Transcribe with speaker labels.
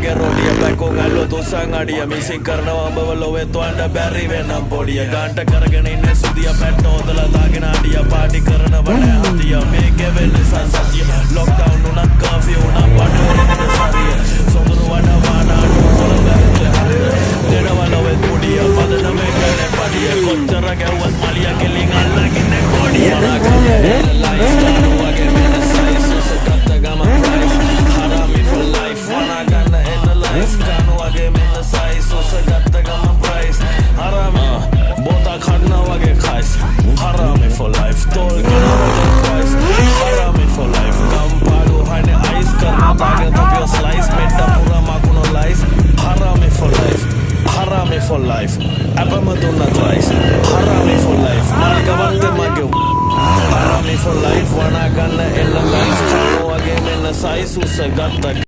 Speaker 1: වගේ රොඩිය පැකුන් ඇල්ලු තුසන් අඩිය මිසින් කරනවා අඹව ලොවේ තුවන්ඩ බැරි වෙනම් පොඩිය ගාන්ට කරගෙන ඉන්න සුදිය පැට්ට හොදලා දාගෙන අඩිය පාටි කරනව නෑ හදිය මේකේ වෙන්නේ සසතිය ලොක්ඩවුන් උනත් කර්ෆියු උනත් පඩවලින් සරිය සොඳුරු වඩ වානාඩු කොළඹ ඇතුලේ හරිය දෙනවා ලොවේ පොඩිය පදනම එකනේ පඩිය කොච්චර ගැව්වත් මලිය කෙලින් අල්ලගෙන කොඩිය Harami for life, tol twice. Harami for life, kampalu hane ice karna tage tapio slice metta pura makuno lice. Harami for life, harami for life. Apama dunna twice. Harami for life, malika watte mage. Harami for life, wana ganna ella lice. Kanu wage menna size usa gatta.